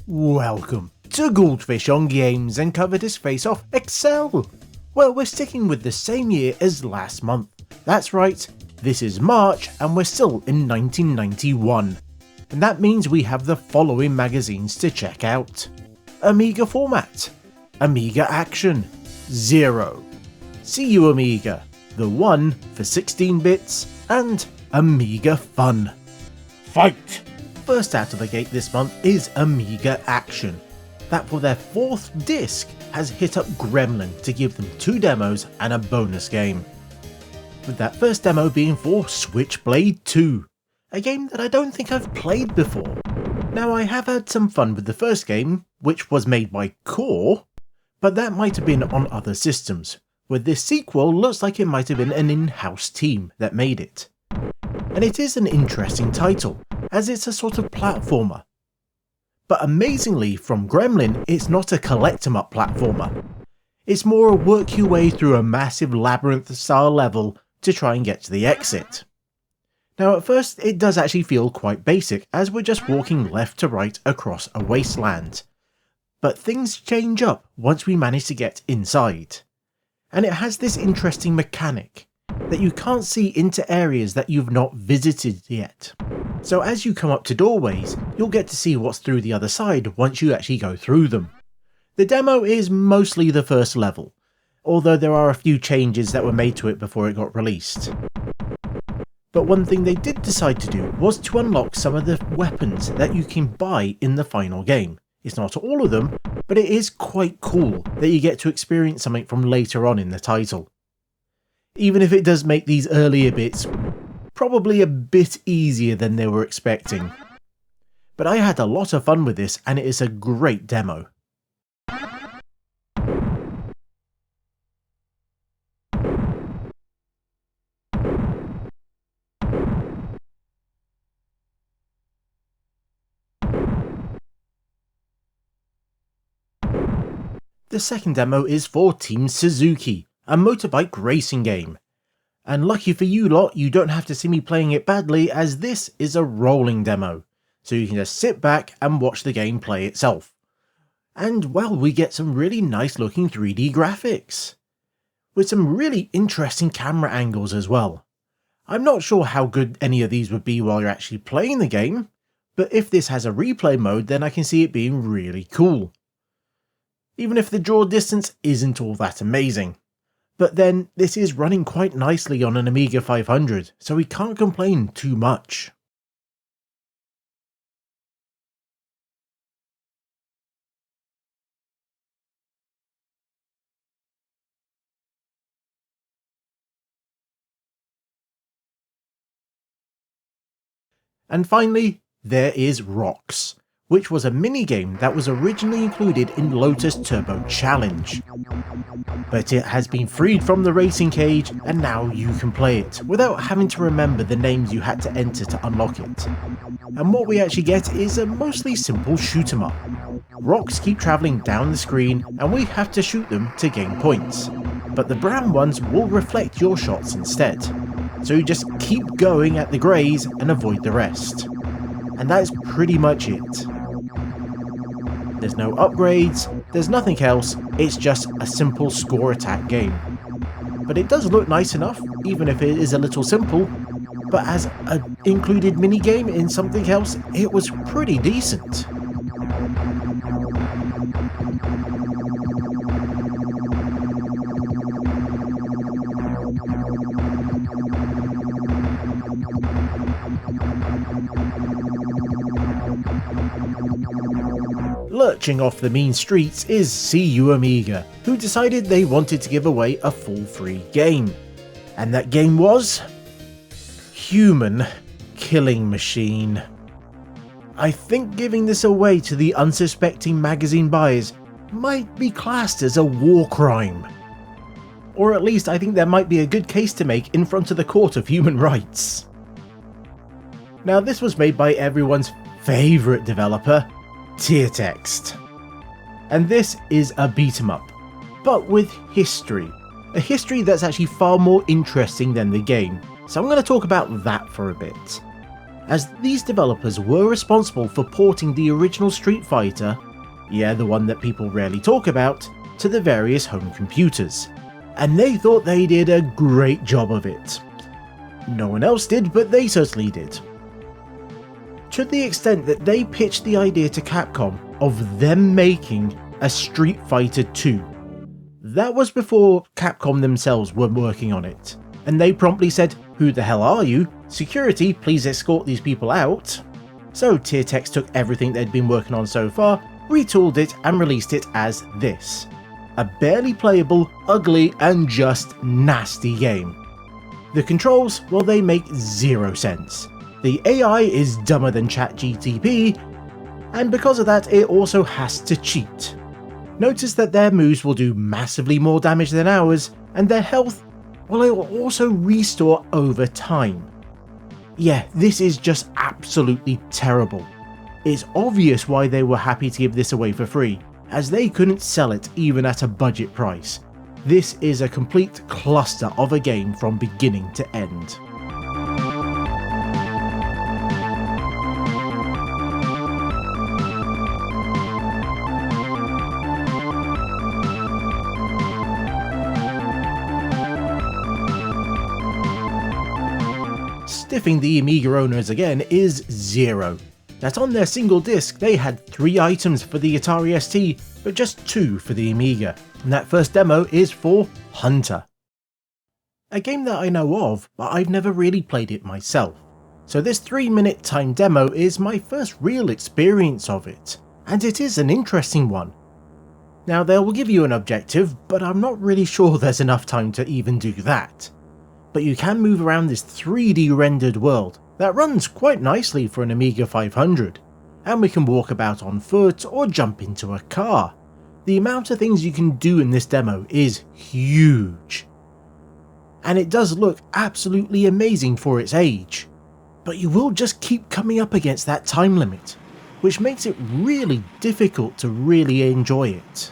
Welcome to Goldfish on Games and Covered His Face Off Excel. Well, we're sticking with the same year as last month. That's right, this is March and we're still in 1991. And that means we have the following magazines to check out: Amiga Format, Amiga Action, 0, See You Amiga, the 1 for 16 bits, and Amiga Fun. Fight! First out of the gate this month is Amiga Action, that for their 4th disc has hit up Gremlin to give them 2 demos and a bonus game. With that first demo being for Switchblade 2, a game that I don't think I've played before. Now, I have had some fun with the first game, which was made by Core, but that might have been on other systems, where this sequel looks like it might have been an in-house team that made it. And it is an interesting title, as it's a sort of platformer. But amazingly, from Gremlin, it's not a collect-em-up platformer. It's more a work your way through a massive labyrinth-style level to try and get to the exit. Now, at first it does actually feel quite basic, as we're just walking left to right across a wasteland. But things change up once we manage to get inside. And it has this interesting mechanic that you can't see into areas that you've not visited yet. So as you come up to doorways, you'll get to see what's through the other side once you actually go through them. The demo is mostly the first level, although there are a few changes that were made to it before it got released. But one thing they did decide to do was to unlock some of the weapons that you can buy in the final game. It's not all of them, but it is quite cool that you get to experience something from later on in the title. Even if it does make these earlier bits probably a bit easier than they were expecting. But I had a lot of fun with this and it is a great demo. The second demo is for Team Suzuki, a motorbike racing game. And lucky for you lot, you don't have to see me playing it badly, as this is a rolling demo, so you can just sit back and watch the game play itself. And well, we get some really nice looking 3D graphics, with some really interesting camera angles as well. I'm not sure how good any of these would be while you're actually playing the game, but if this has a replay mode, then I can see it being really cool. Even if the draw distance isn't all that amazing. But then, this is running quite nicely on an Amiga 500, so we can't complain too much. And finally, there is Rocks, which was a minigame that was originally included in Lotus Turbo Challenge. But it has been freed from the racing cage and now you can play it without having to remember the names you had to enter to unlock it. And what we actually get is a mostly simple shoot 'em up. Rocks keep travelling down the screen and we have to shoot them to gain points, but the brown ones will reflect your shots instead. So you just keep going at the greys and avoid the rest. And that is pretty much it. There's no upgrades, there's nothing else, it's just a simple score attack game. But it does look nice enough, even if it is a little simple, but as an included minigame in something else, it was pretty decent. Lurching off the mean streets is See You Amiga, who decided they wanted to give away a full free game. And that game was Human Killing Machine. I think giving this away to the unsuspecting magazine buyers might be classed as a war crime. Or at least I think there might be a good case to make in front of the Court of Human Rights. Now, this was made by everyone's favourite developer, Teartext. And this is a beat 'em up, but with history. A history that's actually far more interesting than the game, so I'm going to talk about that for a bit. as these developers were responsible for porting the original Street Fighter, yeah, the one that people rarely talk about, to the various home computers. And they thought they did a great job of it. No one else did, but they certainly did. To the extent that they pitched the idea to Capcom of them making a Street Fighter 2. That was before Capcom themselves were working on it, and they promptly said, "Who the hell are you? Security, please escort these people out." So Tiertex took everything they'd been working on so far, retooled it and released it as this. A barely playable, ugly and just nasty game. The controls, well, they make zero sense. The AI is dumber than ChatGTP, and because of that it also has to cheat. Notice that their moves will do massively more damage than ours, and their health, well, it will also restore over time. Yeah, this is just absolutely terrible. It's obvious why they were happy to give this away for free, as they couldn't sell it even at a budget price. This is a complete cluster of a game from beginning to end. Stiffing the Amiga owners again is zero. That on their single disc they had 3 items for the Atari ST, but just 2 for the Amiga, and that first demo is for Hunter. A game that I know of, but I've never really played it myself, so this 3-minute timed demo is my first real experience of it, and it is an interesting one. Now they will give you an objective, but I'm not really sure there's enough time to even do that. But you can move around this 3D rendered world that runs quite nicely for an Amiga 500, and we can walk about on foot or jump into a car. The amount of things you can do in this demo is huge. And it does look absolutely amazing for its age, but you will just keep coming up against that time limit, which makes it really difficult to really enjoy it.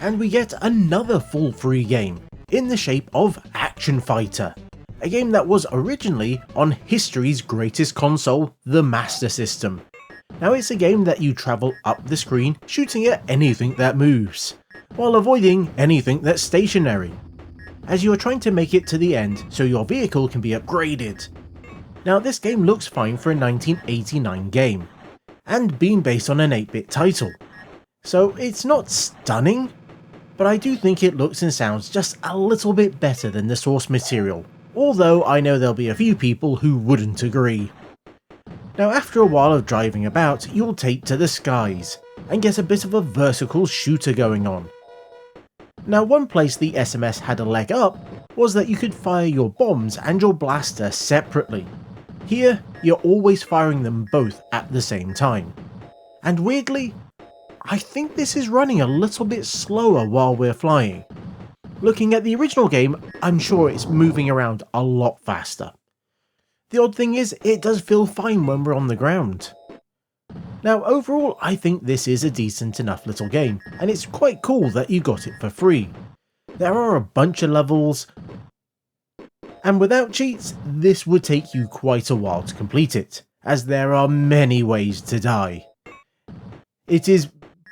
And we get another full free game, in the shape of Action Fighter, a game that was originally on history's greatest console, the Master System. Now it's a game that you travel up the screen shooting at anything that moves, while avoiding anything that's stationary, as you are trying to make it to the end so your vehicle can be upgraded. Now this game looks fine for a 1989 game, and being based on an 8-bit title, so it's not stunning, but I do think it looks and sounds just a little bit better than the source material, although I know there'll be a few people who wouldn't agree. Now after a while of driving about, you'll take to the skies, and get a bit of a vertical shooter going on. Now one place the SMS had a leg up was that you could fire your bombs and your blaster separately. Here, you're always firing them both at the same time. And weirdly, I think this is running a little bit slower while we're flying. Looking at the original game, I'm sure it's moving around a lot faster. The odd thing is, it does feel fine when we're on the ground. Now overall, I think this is a decent enough little game, and it's quite cool that you got it for free. There are a bunch of levels, and without cheats, this would take you quite a while to complete it, as there are many ways to die. It is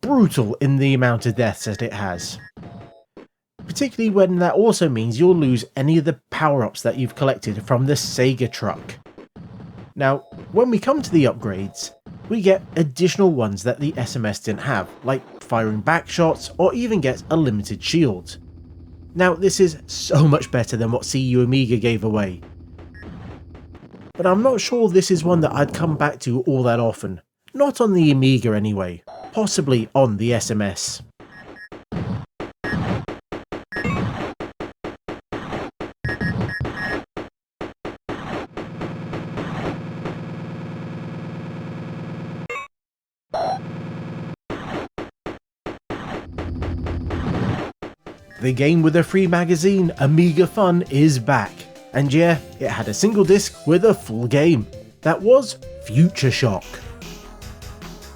brutal in the amount of deaths that it has. Particularly when that also means you'll lose any of the power-ups that you've collected from the Sega truck. Now, when we come to the upgrades, we get additional ones that the SMS didn't have, like firing back shots or even get a limited shield. Now this is so much better than what CU Amiga gave away, but I'm not sure this is one that I'd come back to all that often. Not on the Amiga anyway, possibly on the SMS. The game with a free magazine, Amiga Fun, is back, And yeah, it had a single disc with a full game. That was Future Shock.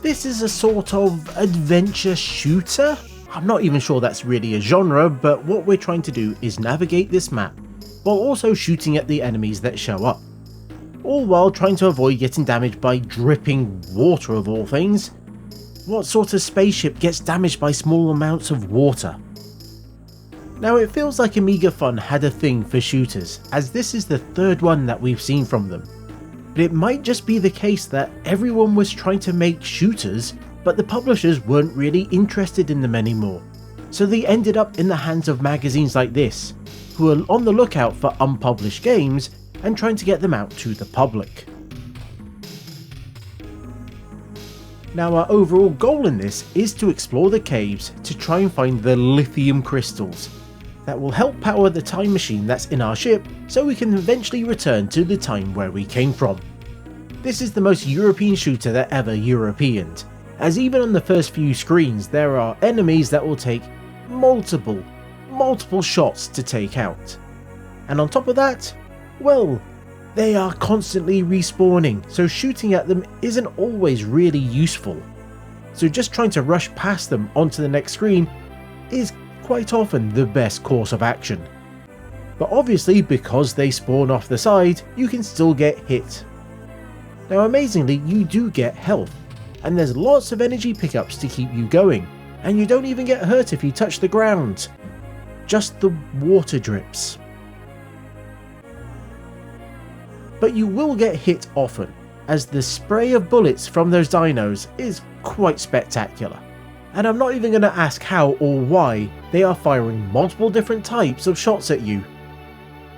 This is a sort of adventure shooter? I'm not even sure that's really a genre, but what we're trying to do is navigate this map while also shooting at the enemies that show up. All while trying to avoid getting damaged by dripping water of all things. What sort of spaceship gets damaged by small amounts of water? Now it feels like Amiga Fun had a thing for shooters, as this is the third one that we've seen from them. But it might just be the case that everyone was trying to make shooters, but the publishers weren't really interested in them anymore. So they ended up in the hands of magazines like this, who are on the lookout for unpublished games and trying to get them out to the public. Now our overall goal in this is to explore the caves to try and find the lithium crystals that will help power the time machine that's in our ship so we can eventually return to the time where we came from. This is the most European shooter that ever Europeaned, as even on the first few screens there are enemies that will take multiple shots to take out. And on top of that, well, they are constantly respawning, so shooting at them isn't always really useful. So just trying to rush past them onto the next screen is quite often the best course of action. But obviously, because they spawn off the side, you can still get hit. Now amazingly, you do get health, and there's lots of energy pickups to keep you going, and you don't even get hurt if you touch the ground. Just the water drips. But you will get hit often, as the spray of bullets from those dinos is quite spectacular. And I'm not even going to ask how or why they are firing multiple different types of shots at you.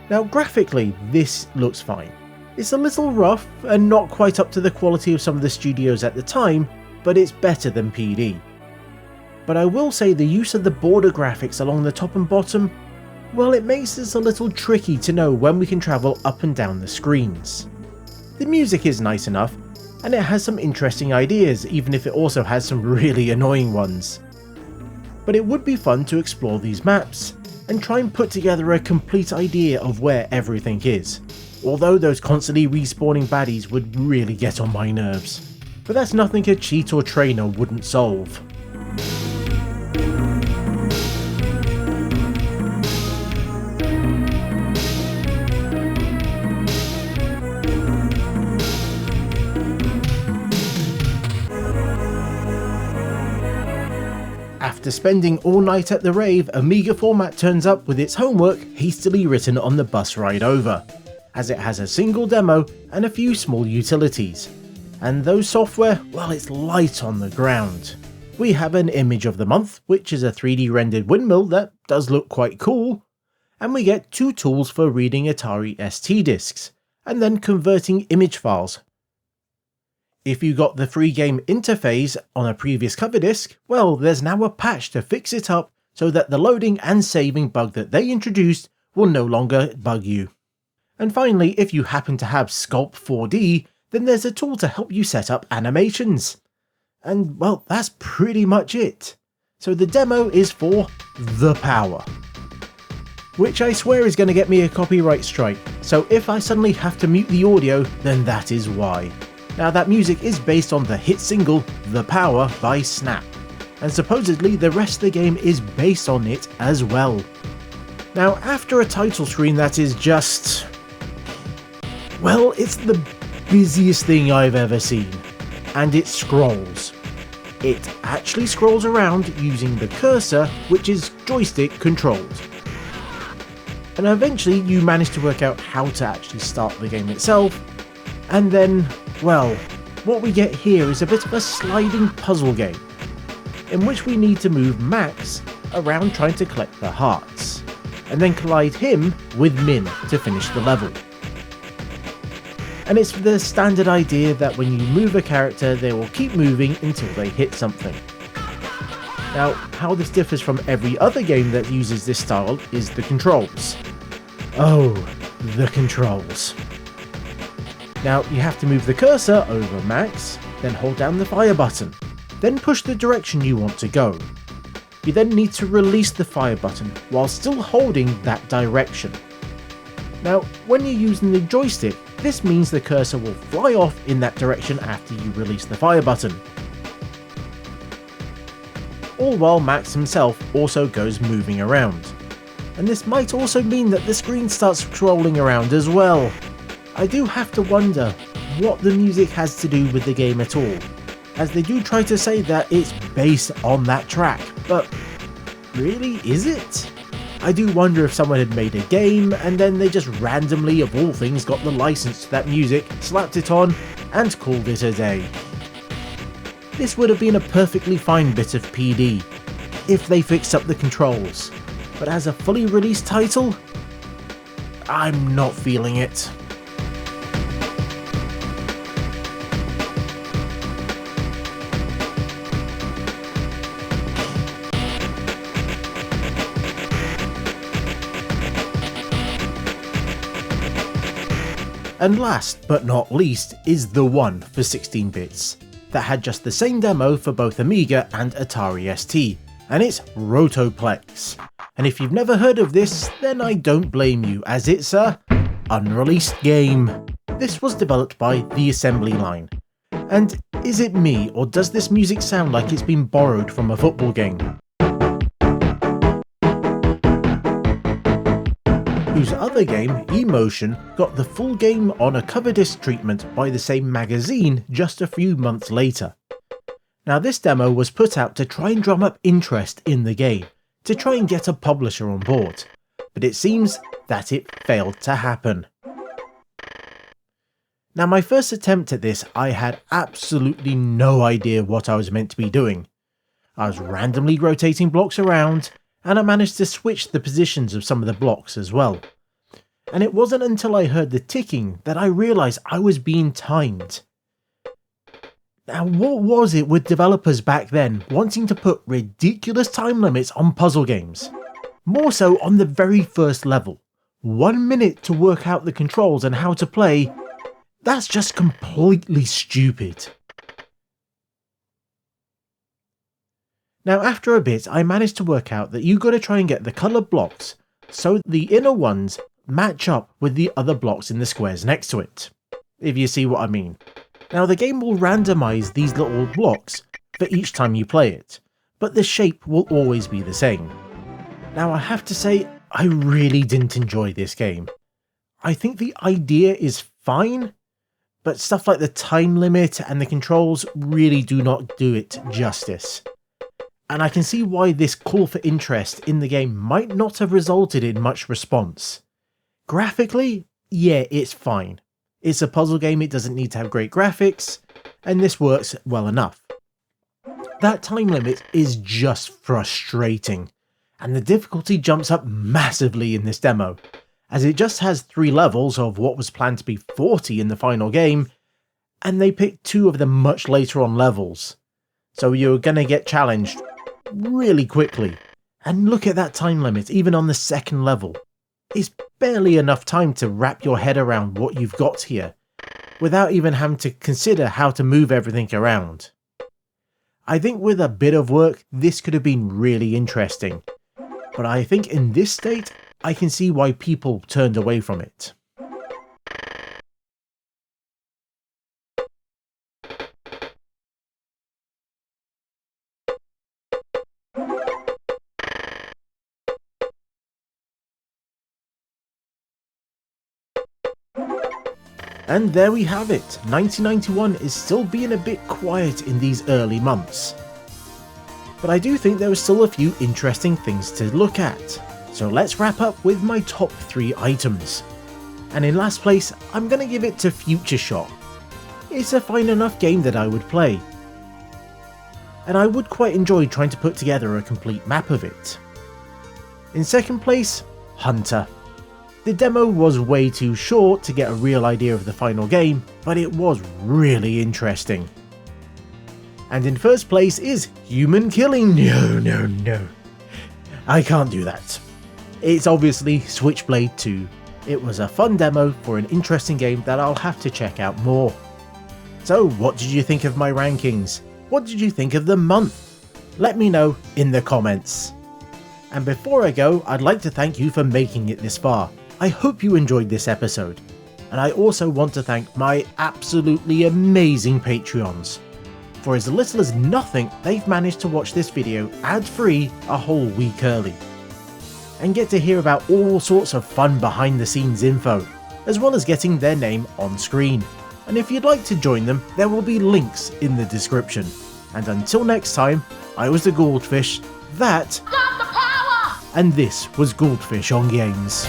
Now graphically, this looks fine. It's a little rough and not quite up to the quality of some of the studios at the time, but it's better than PD. But I will say the use of the border graphics along the top and bottom, well, it makes this a little tricky to know when we can travel up and down the screens. The music is nice enough, and it has some interesting ideas, even if it also has some really annoying ones. But it would be fun to explore these maps, and try and put together a complete idea of where everything is, although those constantly respawning baddies would really get on my nerves. But that's nothing a cheat or trainer wouldn't solve. After spending all night at the rave, Amiga Format turns up with its homework hastily written on the bus ride over, as it has a single demo and a few small utilities. And those software, well, it's light on the ground. We have an image of the month, which is a 3D rendered windmill that does look quite cool, and we get two tools for reading Atari ST discs, and then converting image files. If you got the free game interface on a previous cover disc, well, there's now a patch to fix it up so that the loading and saving bug that they introduced will no longer bug you. And finally, if you happen to have Sculpt 4D, then there's a tool to help you set up animations. And well, that's pretty much it. So the demo is for The Power, which I swear is going to get me a copyright strike, so if I suddenly have to mute the audio, then that is why. Now that music is based on the hit single The Power by Snap, and supposedly the rest of the game is based on it as well. Now after a title screen that is just... well, it's the busiest thing I've ever seen, and it scrolls. It actually scrolls around using the cursor, which is joystick controlled. And eventually you manage to work out how to actually start the game itself, and then, well, what we get here is a bit of a sliding puzzle game, in which we need to move Max around trying to collect the hearts, and then collide him with Min to finish the level. And it's the standard idea that when you move a character, they will keep moving until they hit something. Now, how this differs from every other game that uses this style is the controls. Oh, the controls. Now, you have to move the cursor over Max, then hold down the fire button, then push the direction you want to go. You then need to release the fire button while still holding that direction. Now, when you're using the joystick, this means the cursor will fly off in that direction after you release the fire button. All while Max himself also goes moving around. And this might also mean that the screen starts scrolling around as well. I do have to wonder what the music has to do with the game at all, as they do try to say that it's based on that track, but really, is it? I do wonder if someone had made a game and then they just randomly, of all things, got the license to that music, slapped it on, and called it a day. This would have been a perfectly fine bit of PD, if they fixed up the controls, but as a fully released title, I'm not feeling it. And last but not least is the one for 16 bits, that had just the same demo for both Amiga and Atari ST, and it's Rotoplex. And if you've never heard of this, then I don't blame you, as it's a unreleased game. This was developed by the assembly line. And is it me, or does this music sound like it's been borrowed from a football game? Whose other game, Emotion, got the full game on a cover disc treatment by the same magazine just a few months later. Now this demo was put out to try and drum up interest in the game, to try and get a publisher on board, but it seems that it failed to happen. Now my first attempt at this, I had absolutely no idea what I was meant to be doing. I was randomly rotating blocks around, and I managed to switch the positions of some of the blocks as well. And it wasn't until I heard the ticking that I realised I was being timed. Now what was it with developers back then wanting to put ridiculous time limits on puzzle games? More so on the very first level. 1 minute to work out the controls and how to play, that's just completely stupid. Now after a bit I managed to work out that you gotta try and get the coloured blocks so the inner ones match up with the other blocks in the squares next to it, if you see what I mean. Now the game will randomise these little blocks for each time you play it, but the shape will always be the same. Now I have to say, I really didn't enjoy this game. I think the idea is fine, but stuff like the time limit and the controls really do not do it justice. And I can see why this call for interest in the game might not have resulted in much response. Graphically, yeah, it's fine. It's a puzzle game, it doesn't need to have great graphics, and this works well enough. That time limit is just frustrating, and the difficulty jumps up massively in this demo, as it just has 3 levels of what was planned to be 40 in the final game, and they picked 2 of the much later on levels. So you're gonna get challenged really quickly. And look at that time limit, even on the second level. It's barely enough time to wrap your head around what you've got here, without even having to consider how to move everything around. I think with a bit of work, this could have been really interesting, but I think in this state, I can see why people turned away from it. And there we have it, 1991 is still being a bit quiet in these early months. But I do think there are still a few interesting things to look at, so let's wrap up with my top 3 items. And in last place, I'm gonna give it to Future Shock. It's a fine enough game that I would play, and I would quite enjoy trying to put together a complete map of it. In second place, Hunter. The demo was way too short to get a real idea of the final game, but it was really interesting. And in first place is Human Killing. No. I can't do that. It's obviously Switchblade 2. It was a fun demo for an interesting game that I'll have to check out more. So what did you think of my rankings? What did you think of the month? Let me know in the comments. And before I go, I'd like to thank you for making it this far. I hope you enjoyed this episode, and I also want to thank my absolutely amazing Patreons. For as little as nothing, they've managed to watch this video ad-free a whole week early, and get to hear about all sorts of fun behind the scenes info, as well as getting their name on screen. And if you'd like to join them, there will be links in the description. And until next time, I was the Goldfish, and this was Goldfish on Games.